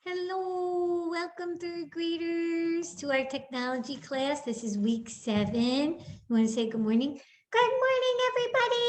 Hello, welcome third graders to our technology class. This is week 7. You want to say good morning? Good morning, everybody.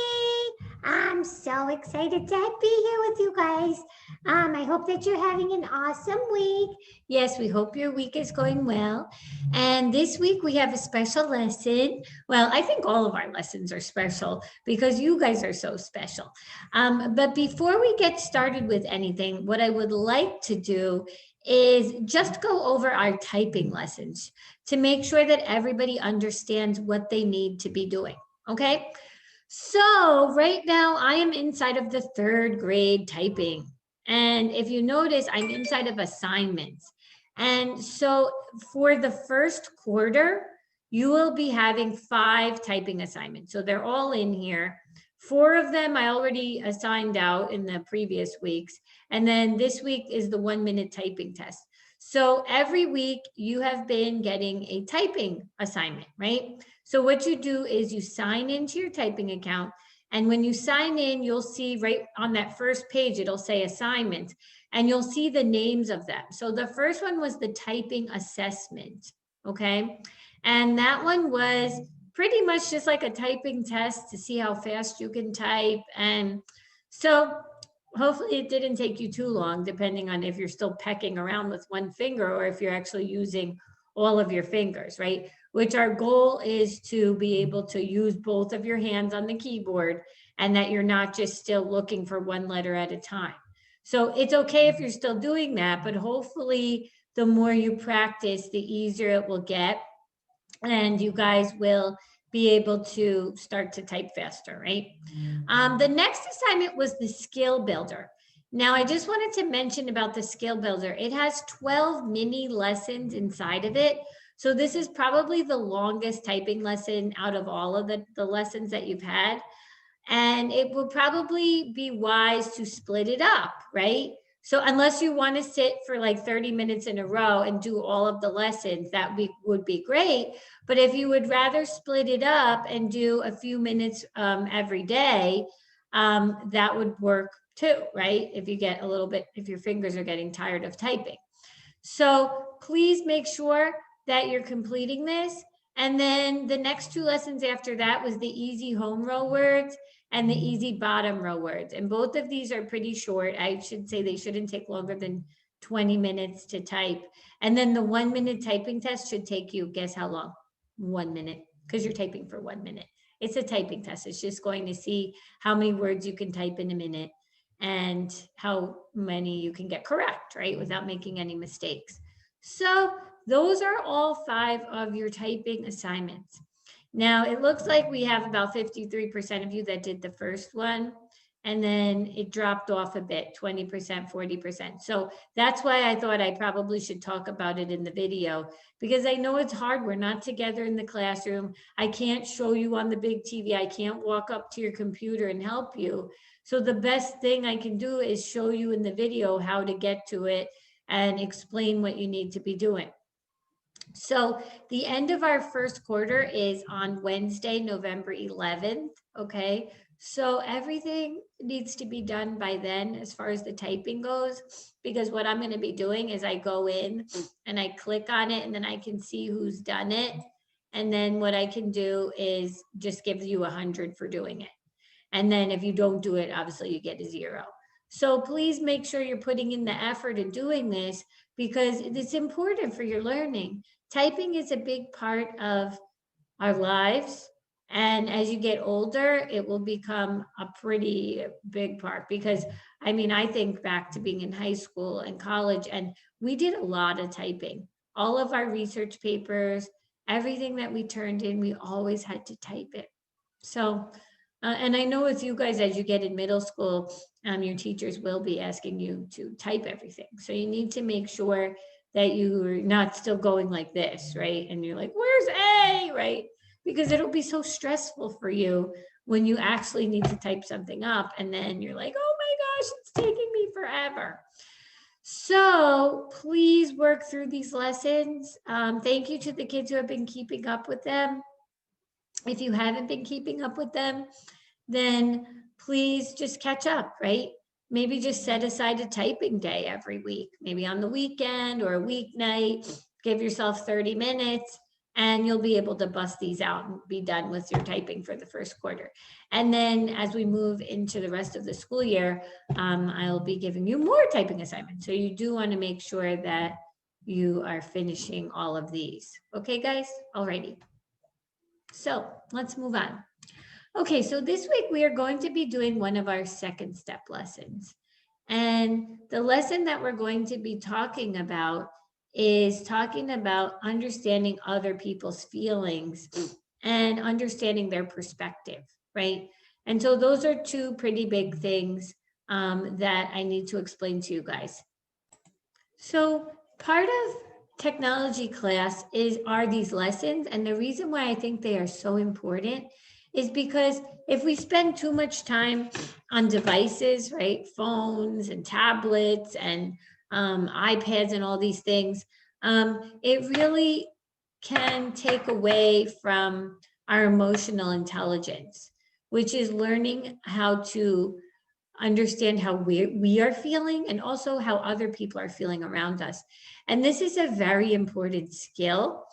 I'm so excited to be here with you guys. I hope that you're having an awesome week. Yes, we hope your week is going well. And this week we have a special lesson. Well, I think all of our lessons are special because you guys are so special. But before we get started with anything, what I would like to do is just go over our typing lessons to make sure that everybody understands what they need to be doing. Okay. So right now I am inside of the third grade typing. And if you notice, I'm inside of assignments. And so for the first quarter, you will be having 5 typing assignments. So they're all in here. 4 of them I already assigned out in the previous weeks. And then this week is the 1-minute typing test. So every week you have been getting a typing assignment, right? So what you do is you sign into your typing account. And when you sign in, you'll see right on that first page, it'll say assignments, and you'll see the names of them. So the first one was the typing assessment, okay? And that one was pretty much just like a typing test to see how fast you can type. And so hopefully it didn't take you too long, depending on if you're still pecking around with one finger or if you're actually using all of your fingers, right? Which our goal is to be able to use both of your hands on the keyboard and that you're not just still looking for one letter at a time. So it's okay if you're still doing that, but hopefully the more you practice, the easier it will get and you guys will be able to start to type faster, right? The next assignment was the skill builder. Now, I just wanted to mention about the skill builder. It has 12 mini lessons inside of it. So this is probably the longest typing lesson out of all of the lessons that you've had. And it will probably be wise to split it up, right? So unless you want to sit for like 30 minutes in a row and do all of the lessons, would be great. But if you would rather split it up and do a few minutes every day, that would work too, right? If you get a little bit, if your fingers are getting tired of typing. So please make sure that you're completing this. And then the next 2 lessons after that was the easy home row words and the easy bottom row words. And both of these are pretty short. I should say they shouldn't take longer than 20 minutes to type. And then the 1-minute typing test should take you, guess how long? 1 minute, because you're typing for 1 minute. It's a typing test. It's just going to see how many words you can type in a minute and how many you can get correct, right? Without making any mistakes. So those are all 5 of your typing assignments. Now it looks like we have about 53% of you that did the first one. And then it dropped off a bit, 20%, 40%. So that's why I thought I probably should talk about it in the video because I know it's hard. We're not together in the classroom. I can't show you on the big TV. I can't walk up to your computer and help you. So the best thing I can do is show you in the video how to get to it and explain what you need to be doing. So the end of our first quarter is on Wednesday, November 11th. Okay. So everything needs to be done by then as far as the typing goes, because what I'm going to be doing is I go in and I click on it and then I can see who's done it. And then what I can do is just give you 100 for doing it. And then if you don't do it, obviously you get a 0. So please make sure you're putting in the effort in doing this because it's important for your learning. Typing is a big part of our lives. And as you get older, it will become a pretty big part because I mean, I think back to being in high school and college, and we did a lot of typing. All of our research papers, everything that we turned in, we always had to type it. So, and I know with you guys, as you get in middle school, your teachers will be asking you to type everything. So you need to make sure that you're not still going like this, right? And you're like, where's A, right? Because it'll be so stressful for you when you actually need to type something up. And then you're like, oh my gosh, it's taking me forever. So please work through these lessons. Thank you to the kids who have been keeping up with them. If you haven't been keeping up with them, then please just catch up, right? maybe just set aside a typing day every week, maybe on the weekend or a weeknight. Give yourself 30 minutes and you'll be able to bust these out and be done with your typing for the first quarter. And then as we move into the rest of the school year, I'll be giving you more typing assignments. So you do want to make sure that you are finishing all of these. Okay, guys? Alrighty. So let's move on. Okay, so this week we are going to be doing one of our second step lessons. And the lesson that we're going to be talking about is talking about understanding other people's feelings and understanding their perspective, right? And so those are two pretty big things that I need to explain to you guys. So part of technology class are these lessons. And the reason why I think they are so important is because if we spend too much time on devices, right, phones and tablets and iPads and all these things, it really can take away from our emotional intelligence, which is learning how to understand how we are feeling and also how other people are feeling around us. And this is a very important skill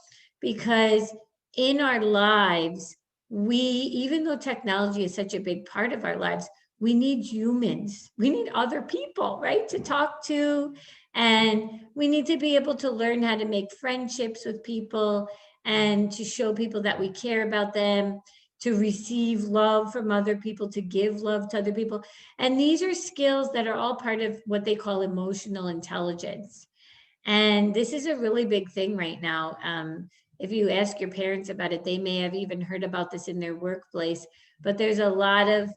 because in our lives, even though technology is such a big part of our lives, we need humans. We need other people, right, to talk to. And we need to be able to learn how to make friendships with people and to show people that we care about them, to receive love from other people, to give love to other people. And these are skills that are all part of what they call emotional intelligence. And this is a really big thing right now. If you ask your parents about it, they may have even heard about this in their workplace, but there's a lot of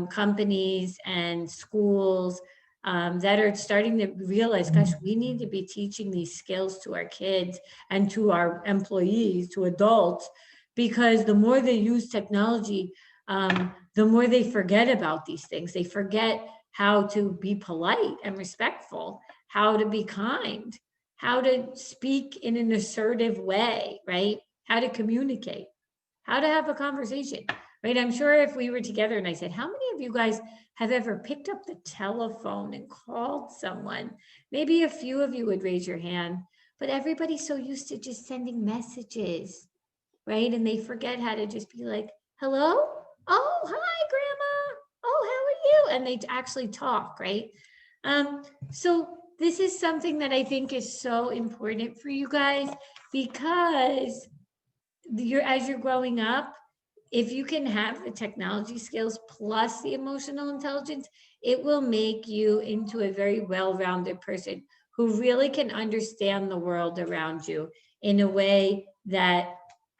companies and schools that are starting to realize, gosh, we need to be teaching these skills to our kids and to our employees, to adults, because the more they use technology, the more they forget about these things. They forget how to be polite and respectful, how to be kind, how to speak in an assertive way, right? How to communicate, how to have a conversation, right? I'm sure if we were together and I said, how many of you guys have ever picked up the telephone and called someone? Maybe a few of you would raise your hand, but everybody's so used to just sending messages, right? And they forget how to just be like, hello? Oh, hi, grandma. Oh, how are you? And they actually talk, right? So this is something that I think is so important for you guys because as you're growing up, if you can have the technology skills plus the emotional intelligence, it will make you into a very well-rounded person who really can understand the world around you in a way that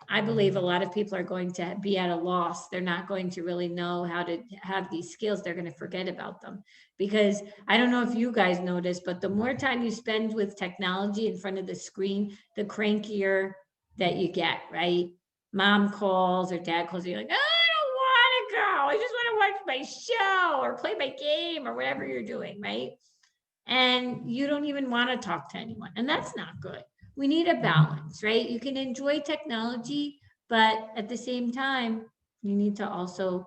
I believe a lot of people are going to be at a loss. They're not going to really know how to have these skills. They're going to forget about them because I don't know if you guys notice, but the more time you spend with technology in front of the screen, the crankier that you get, right? Mom calls or dad calls, you're like, oh, I don't want to go. I just want to watch my show or play my game or whatever you're doing, right? And you don't even want to talk to anyone. And that's not good. We need a balance, right? You can enjoy technology, but at the same time, you need to also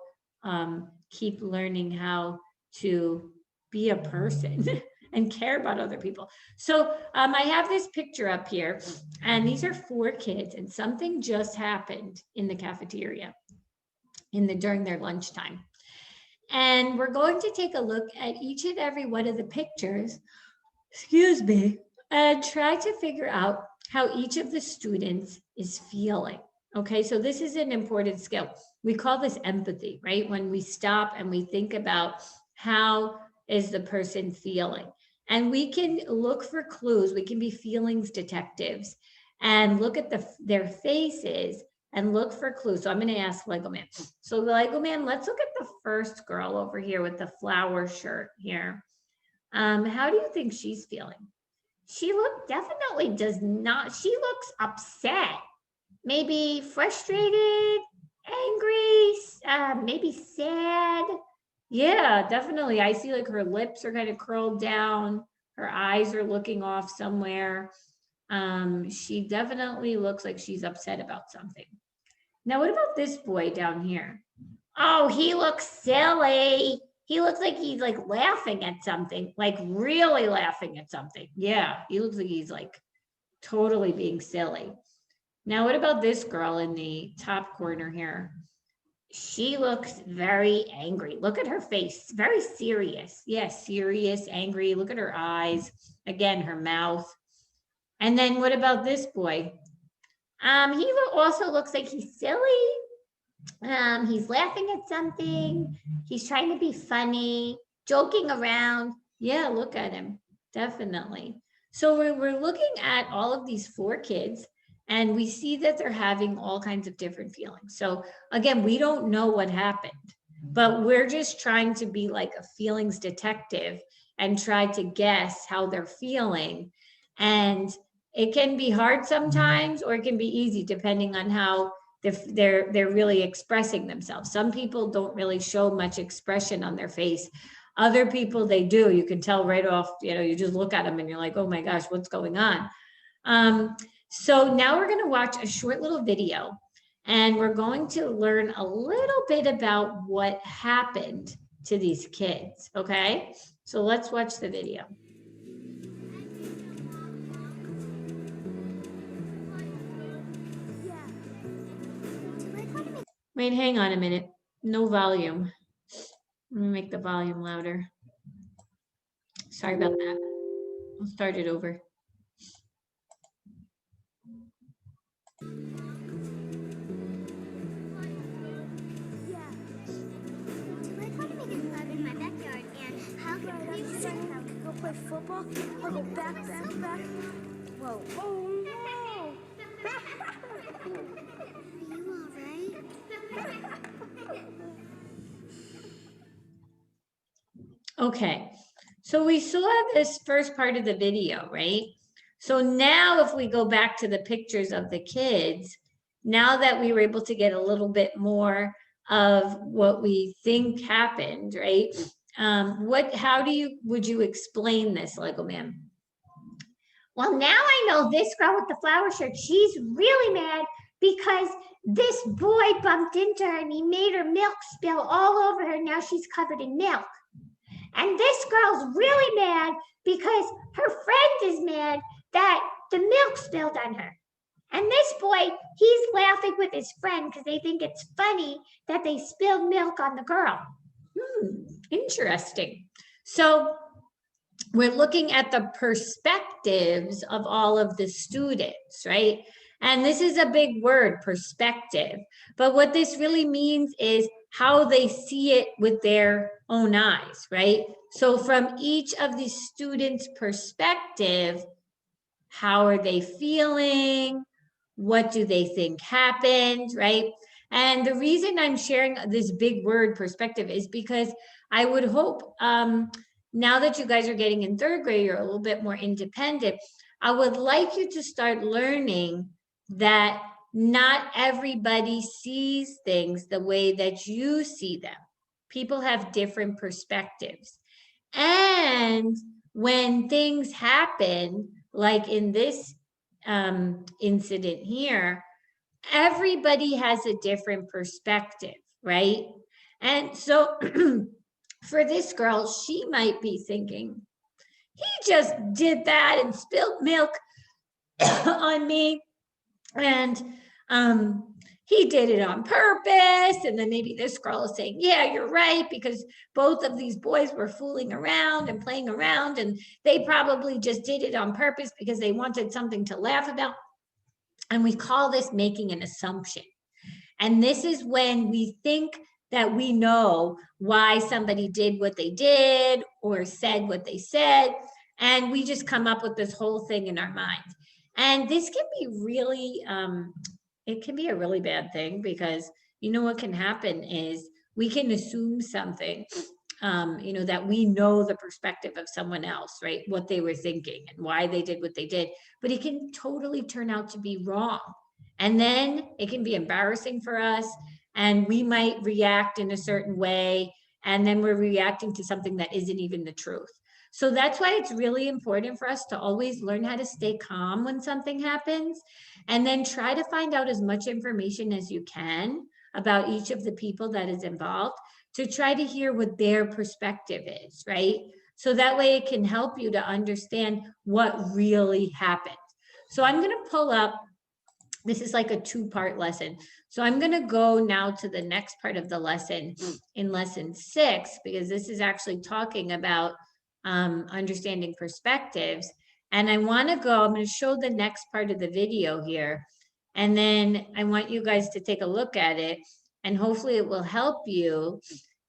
keep learning how to be a person and care about other people. So I have this picture up here, and these are 4 kids, and something just happened in the cafeteria during their lunchtime. And we're going to take a look at each and every one of the pictures, excuse me, and try to figure out how each of the students is feeling. Okay, so this is an important skill. We call this empathy, right? When we stop and we think about how is the person feeling. And we can look for clues. We can be feelings detectives and look at their faces and look for clues. So I'm going to ask Lego Man. So the Lego Man, let's look at the first girl over here with the flower shirt here. How do you think she's feeling? She definitely does not. She looks upset, maybe frustrated, angry, maybe sad. Yeah, definitely. I see like her lips are kind of curled down. Her eyes are looking off somewhere. She definitely looks like she's upset about something. Now, what about this boy down here? Oh, he looks silly. He looks like he's like laughing at something, like really laughing at something. Yeah, he looks like he's like totally being silly. Now, what about this girl in the top corner here? She looks very angry. Look at her face, very serious. Yes, serious, angry. Look at her eyes. Again, her mouth. And then what about this boy? He also looks like he's silly. He's laughing at something. He's trying to be funny, joking around. Yeah, look at him. Definitely. So we're looking at all of these 4 kids and we see that they're having all kinds of different feelings. So again, we don't know what happened, but we're just trying to be like a feelings detective and try to guess how they're feeling. And it can be hard sometimes, or it can be easy depending on how they're really expressing themselves. Some people don't really show much expression on their face. Other people, they do. You can tell right off, you just look at them and you're like, oh my gosh, what's going on? So now we're going to watch a short little video and we're going to learn a little bit about what happened to these kids. Okay, so let's watch the video. Wait, hang on a minute. No volume. Let me make the volume louder. Sorry about that. I'll start it over. Go play football. I'll go back. Whoa. Oh no. Are you all right? Okay, so we saw this first part of the video, right? So now if we go back to the pictures of the kids, now that we were able to get a little bit more of what we think happened, right? How would you explain this, Lego Man? Well, now I know this girl with the flower shirt, she's really mad because this boy bumped into her and he made her milk spill all over her. Now she's covered in milk. And this girl's really mad because her friend is mad that the milk spilled on her. And this boy, he's laughing with his friend because they think it's funny that they spilled milk on the girl. Interesting. So we're looking at the perspectives of all of the students, right? And this is a big word, perspective. But what this really means is how they see it with their own eyes, right? So from each of the students' perspective, how are they feeling? What do they think happened, right? And the reason I'm sharing this big word perspective is because I would hope now that you guys are getting in 3rd grade, you're a little bit more independent. I would like you to start learning that not everybody sees things the way that you see them. People have different perspectives. And when things happen, like in this incident here, everybody has a different perspective, right? And so for this girl, she might be thinking, he just did that and spilled milk on me. And he did it on purpose. And then maybe this girl is saying, yeah, you're right, because both of these boys were fooling around and playing around, and they probably just did it on purpose because they wanted something to laugh about. And we call this making an assumption. And this is when we think that we know why somebody did what they did or said what they said. And we just come up with this whole thing in our minds. And this can be really, it can be a really bad thing, because what can happen is we can assume something, that we know the perspective of someone else, right? What they were thinking and why they did what they did, but it can totally turn out to be wrong. And then it can be embarrassing for us, and we might react in a certain way, and then we're reacting to something that isn't even the truth. So that's why it's really important for us to always learn how to stay calm when something happens, and then try to find out as much information as you can about each of the people that is involved, to try to hear what their perspective is, right? So that way it can help you to understand what really happened. So I'm going to pull up, this is like a 2-part lesson. So I'm going to go now to the next part of the lesson in lesson 6, because this is actually talking about understanding perspectives. And I want to go, I'm going to show the next part of the video here. And then I want you guys to take a look at it, and hopefully it will help you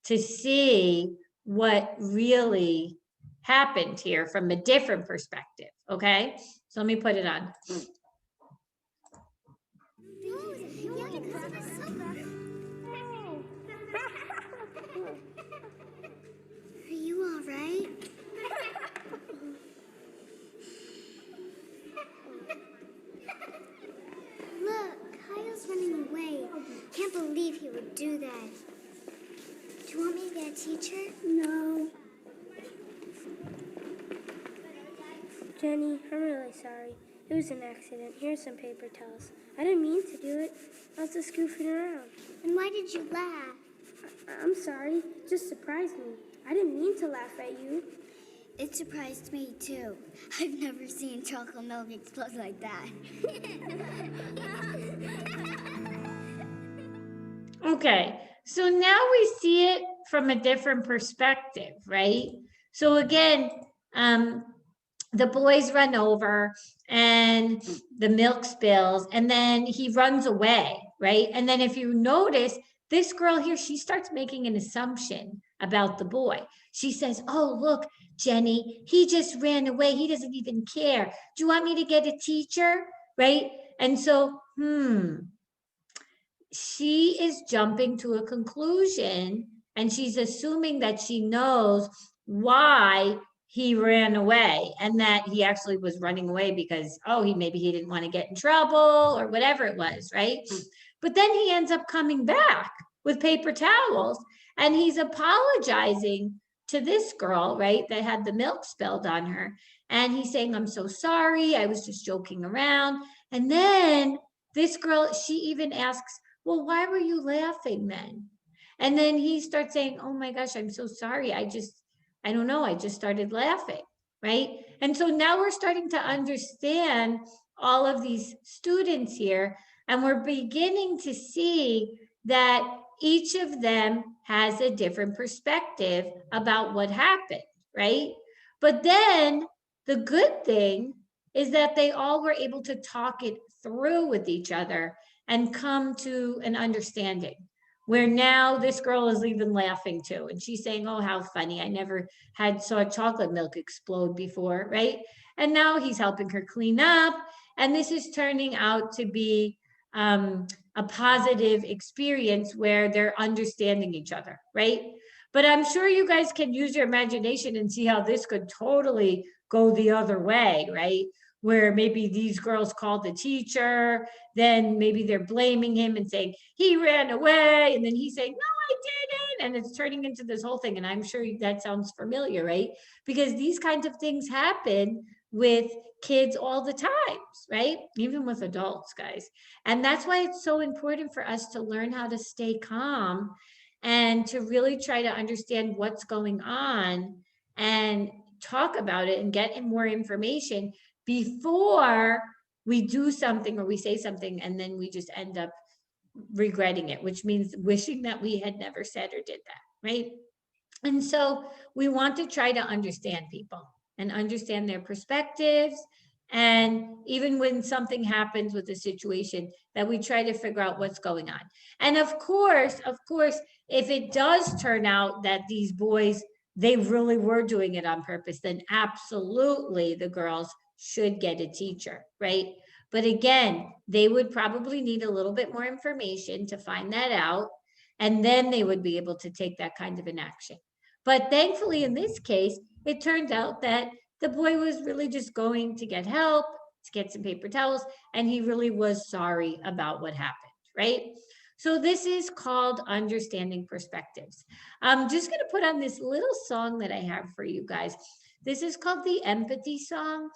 to see what really happened here from a different perspective. Okay, so let me put it on. Are you all right? Look, Kyle's running away. Can't believe he would do that. Do you want me to get a teacher? No. Jenny, I'm really sorry. It was an accident. Here's some paper towels. I didn't mean to do it. I was just goofing around. And why did you laugh? I'm sorry. It just surprised me. I didn't mean to laugh at you. It surprised me too. I've never seen chocolate milk explode like that. Okay, so now we see it from a different perspective, right? So again, the boys run over and the milk spills, and then he runs away, right? And then if you notice, this girl here, she starts making an assumption about the boy. She says, oh, look, Jenny, he just ran away. He doesn't even care. Do you want me to get a teacher? Right? And so, she is jumping to a conclusion, and she's assuming that she knows why he ran away, and that he actually was running away because, oh, maybe he didn't want to get in trouble or whatever it was, right? But then he ends up coming back with paper towels, and he's apologizing to this girl, right, that had the milk spilled on her. And he's saying, I'm so sorry, I was just joking around. And then this girl, she even asks, well, why were you laughing then? And then he starts saying, oh my gosh, I'm so sorry. I don't know, I just started laughing, right? And so now we're starting to understand all of these students here, and we're beginning to see that each of them has a different perspective about what happened, right? But then the good thing is that they all were able to talk it through with each other and come to an understanding, where now this girl is even laughing too. And she's saying, oh, how funny. I never saw chocolate milk explode before, right? And now he's helping her clean up. And this is turning out to be a positive experience where they're understanding each other, right? But I'm sure you guys can use your imagination and see how this could totally go the other way, right? Where maybe these girls called the teacher, then maybe they're blaming him and saying, he ran away, and then he's saying, no, I didn't, and it's turning into this whole thing. And I'm sure that sounds familiar, right? Because these kinds of things happen with kids all the times, right? Even with adults, guys. And that's why it's so important for us to learn how to stay calm and to really try to understand what's going on and talk about it and get more information before we do something or we say something and then we just end up regretting it, which means wishing that we had never said or did that, right? And so we want to try to understand people and understand their perspectives. And even when something happens with a situation, that we try to figure out what's going on. And of course, if it does turn out that these boys, they really were doing it on purpose, then absolutely the girls should get a teacher, right? But again, they would probably need a little bit more information to find that out, and then they would be able to take that kind of an action. But thankfully, in this case, it turned out that the boy was really just going to get help, to get some paper towels, and he really was sorry about what happened, right? So this is called understanding perspectives. I'm just going to put on this little song that I have for you guys. This is called the Empathy Song.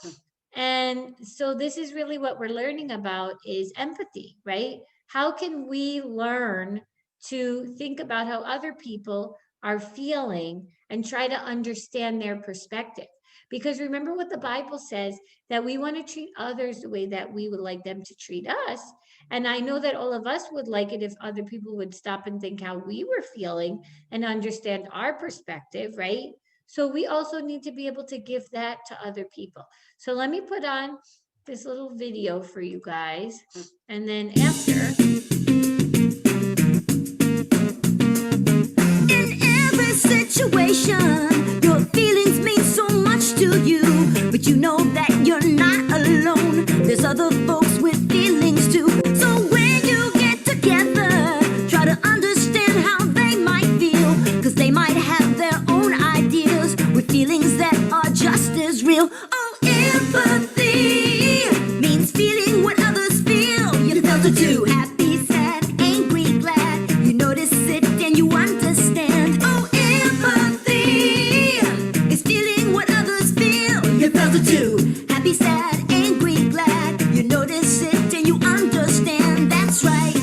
And so this is really what we're learning about is empathy, right? How can we learn to think about how other people are feeling and try to understand their perspective. Because remember what the Bible says, that we want to treat others the way that we would like them to treat us. And I know that all of us would like it if other people would stop and think how we were feeling and understand our perspective, right? So we also need to be able to give that to other people. So let me put on this little video for you guys. And then after, in every situation, your feelings mean so much to you, but you know that you're not alone. There's other folks with feelings too. So when you get together, try to understand how they might feel, cause they might have their own ideas with feelings that are just as real. Oh, empathy means feeling what others feel. You felt it too. Happy, sad, angry, glad. You notice it and you understand. Oh, empathy is feeling what others feel. You felt it too. Happy, sad, angry, glad. You notice it and you understand. That's right.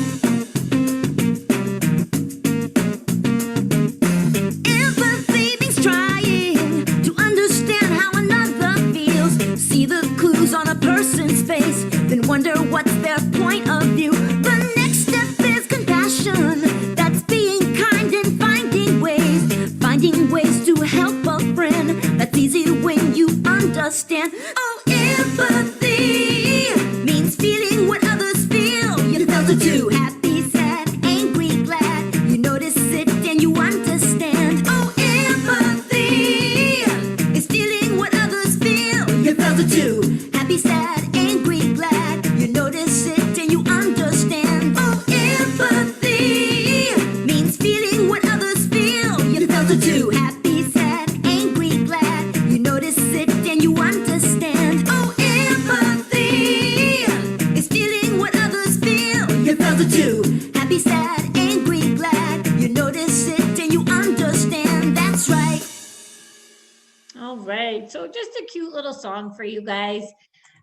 Empathy means trying to understand how another feels. See the clues on a person's face, then wonder what's their point of view. The next step is compassion. That's being kind and finding ways to help a friend. That's easy when you understand. Oh, empathy means feeling what others feel. You felt it too. Happy, sad, angry, glad. You notice it and you understand. Oh, empathy is feeling what others feel. You felt it too. Happy, sad, angry, glad. You notice it and you understand. Oh, empathy means feeling what others feel. You felt it too. Happy, sad, angry, glad. You notice it and you understand. Oh, empathy is feeling what others feel. You felt it too. Happy, sad, angry, glad. You notice it and you understand. That's right. all right. So just a cute little song for you guys,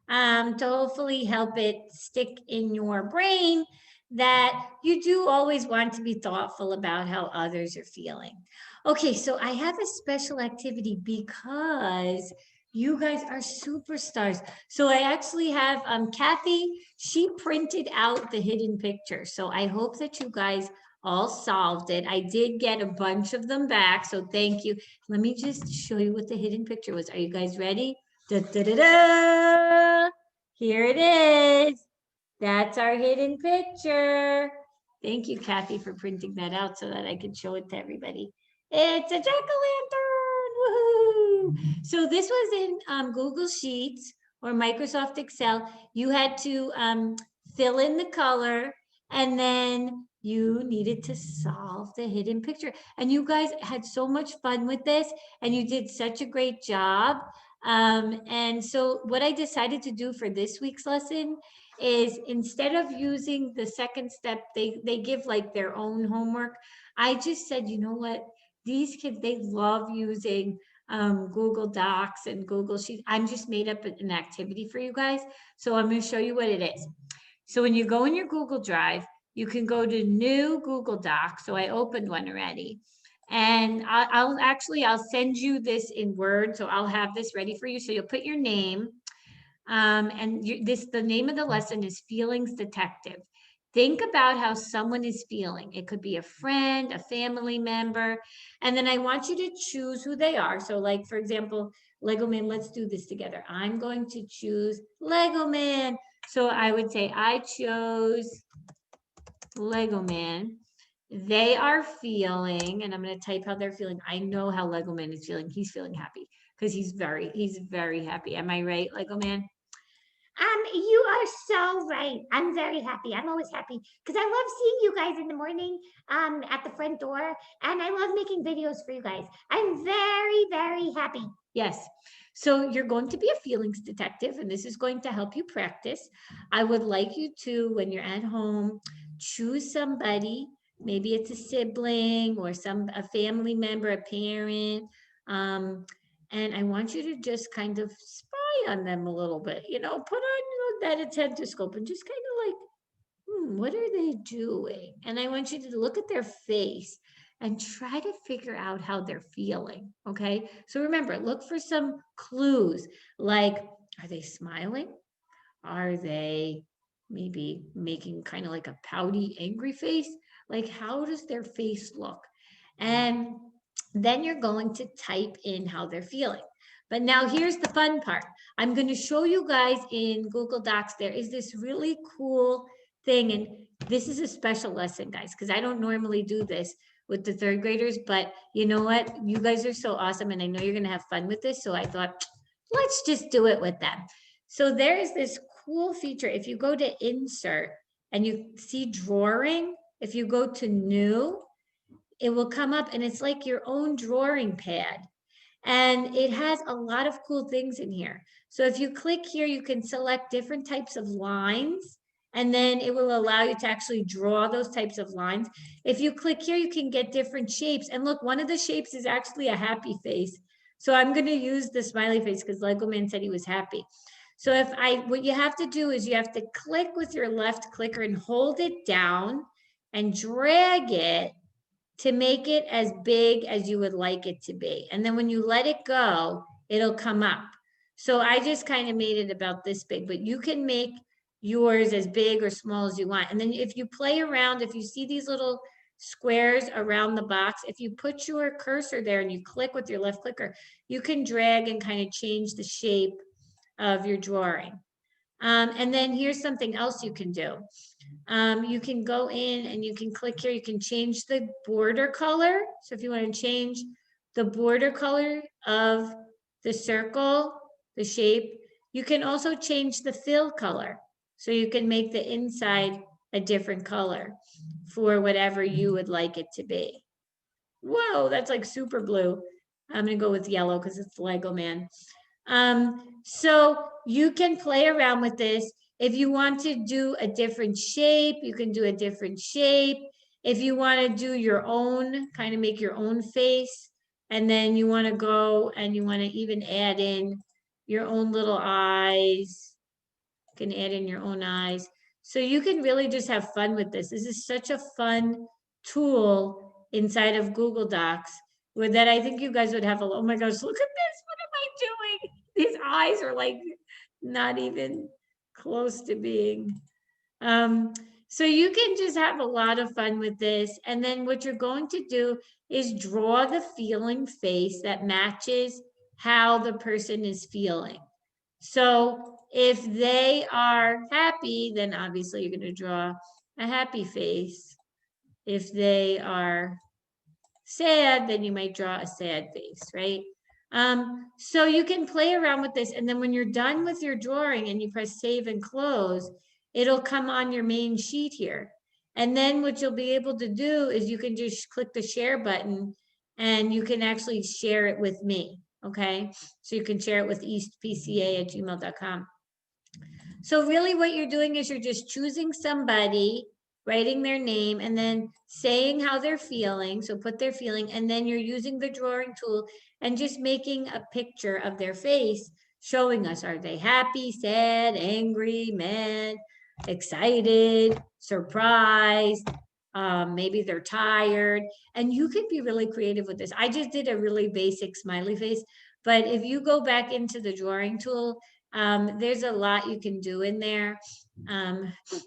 to hopefully help it stick in your brain that you do always want to be thoughtful about how others are feeling. Okay, so I have a special activity because you guys are superstars. So I actually have Kathy, she printed out the hidden picture. So I hope that you guys all solved it. I did get a bunch of them back, so thank you. Let me just show you what the hidden picture was. Are you guys ready? Da, da, da, da. Here it is. That's our hidden picture. Thank you, Kathy, for printing that out so that I could show it to everybody. It's a jack-o'-lantern. Woohoo! So this was in Google Sheets or Microsoft Excel. You had to fill in the color, and then you needed to solve the hidden picture. And you guys had so much fun with this, and you did such a great job. And so what I decided to do for this week's lesson is, instead of using the second step, they give like their own homework. I just said, you know what? These kids, they love using Google Docs and Google Sheets. I'm just made up an activity for you guys. So I'm going to show you what it is. So when you go in your Google Drive, you can go to new Google Doc. So I opened one already. And I'll send you this in Word. So I'll have this ready for you. So you'll put your name. The name of the lesson is Feelings Detective. Think about how someone is feeling. It could be a friend, a family member. And then I want you to choose who they are. So like, for example, Lego Man, let's do this together. I'm going to choose Lego Man. So I would say, I chose Lego Man. They are feeling, and I'm going to type how they're feeling. I know how Lego Man is feeling. He's feeling happy because he's very happy. Am I right, Lego Man? You are so right. I'm very happy. I'm always happy because I love seeing you guys in the morning at the front door, and I love making videos for you guys. I'm very happy. Yes. So you're going to be a feelings detective, and this is going to help you practice. I would like you to, when you're at home, choose somebody. Maybe it's a sibling or a family member, a parent. And I want you to just kind of spy on them a little bit, put on that attendoscope and just kind of like, what are they doing? And I want you to look at their face and try to figure out how they're feeling, okay? So remember, look for some clues, like, are they smiling? Are they maybe making kind of like a pouty, angry face? Like, how does their face look? And then you're going to type in how they're feeling. But now here's the fun part. I'm going to show you guys in Google Docs, there is this really cool thing. And this is a special lesson, guys, because I don't normally do this with the third graders. But you know what? You guys are so awesome. And I know you're going to have fun with this. So I thought, let's just do it with them. So there is this cool feature. If you go to insert and you see drawing, if you go to new, it will come up and it's like your own drawing pad. And it has a lot of cool things in here. So if you click here, you can select different types of lines, and then it will allow you to actually draw those types of lines. If you click here, you can get different shapes. And look, one of the shapes is actually a happy face. So I'm going to use the smiley face because Lego Man said he was happy. So what you have to do is you have to click with your left clicker and hold it down and drag it to make it as big as you would like it to be. And then when you let it go, it'll come up. So I just kind of made it about this big, but you can make yours as big or small as you want. And then if you play around, if you see these little squares around the box, if you put your cursor there and you click with your left clicker, you can drag and kind of change the shape of your drawing. And then here's something else you can do. You can go in and you can click here. You can change the border color. So if you want to change the border color of the circle, the shape, you can also change the fill color. So you can make the inside a different color for whatever you would like it to be. Whoa, that's like super blue. I'm going to go with yellow because it's Lego Man. So you can play around with this. If you want to do a different shape, you can do a different shape. If you want to do your own, kind of make your own face, and then you want to go and you want to even add in your own little eyes. You can add in your own eyes. So you can really just have fun with this. This is such a fun tool inside of Google Docs with that I think you guys would have oh my gosh, look at this. What am I doing? These eyes are like not even close to being. So you can just have a lot of fun with this. And then what you're going to do is draw the feeling face that matches how the person is feeling. So if they are happy, then obviously you're going to draw a happy face. If they are sad, then you might draw a sad face, right? So you can play around with this, and then when you're done with your drawing and you press save and close, it'll come on your main sheet here. And then what you'll be able to do is you can just click the share button and you can actually share it with me, okay? So you can share it with eastpca@gmail.com. So really what you're doing is you're just choosing somebody, writing their name, and then saying how they're feeling. So put their feeling, and then you're using the drawing tool and just making a picture of their face, showing us, are they happy, sad, angry, mad, excited, surprised, maybe they're tired. And you can be really creative with this. I just did a really basic smiley face, but if you go back into the drawing tool, there's a lot you can do in there.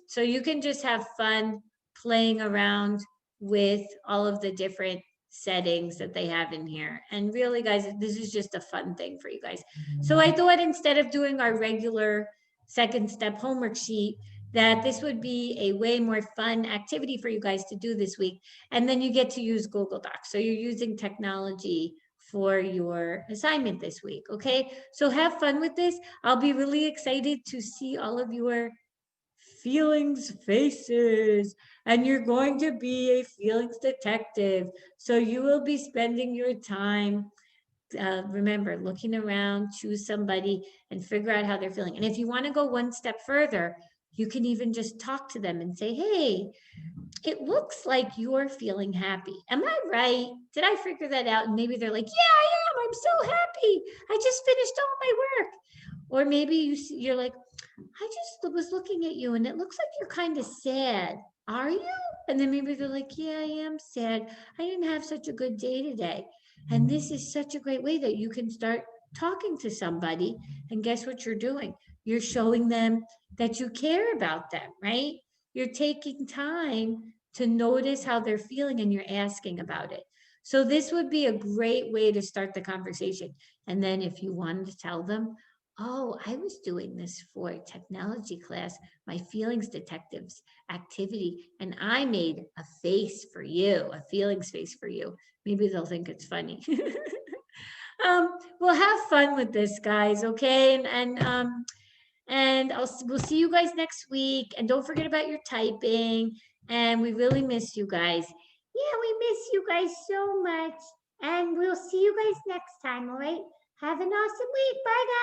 So you can just have fun playing around with all of the different settings that they have in here. And really, guys, this is just a fun thing for you guys. So I thought instead of doing our regular second step homework sheet, that this would be a way more fun activity for you guys to do this week. And then you get to use Google Docs. So you're using technology for your assignment this week, okay? So have fun with this. I'll be really excited to see all of your feelings faces, and you're going to be a feelings detective. So you will be spending your time, remember, looking around, choose somebody and figure out how they're feeling. And if you want to go one step further, you can even just talk to them and say, hey, it looks like you're feeling happy. Am I right? Did I figure that out? And maybe they're like, yeah, I am. I'm so happy. I just finished all my work. Or maybe you're like, I just was looking at you and it looks like you're kind of sad. are you? And then maybe they're like, yeah, I am sad. I didn't have such a good day today. And this is such a great way that you can start talking to somebody. And guess what you're doing? You're showing them that you care about them, right? You're taking time to notice how they're feeling and you're asking about it. So this would be a great way to start the conversation. And then if you wanted to tell them, oh, I was doing this for technology class, my feelings detectives activity, and I made a face for you, a feelings face for you. Maybe they'll think it's funny. We'll have fun with this, guys, okay? And we'll see you guys next week. And don't forget about your typing. And we really miss you guys. Yeah, we miss you guys so much. And we'll see you guys next time, all right? Have an awesome week. Bye, guys.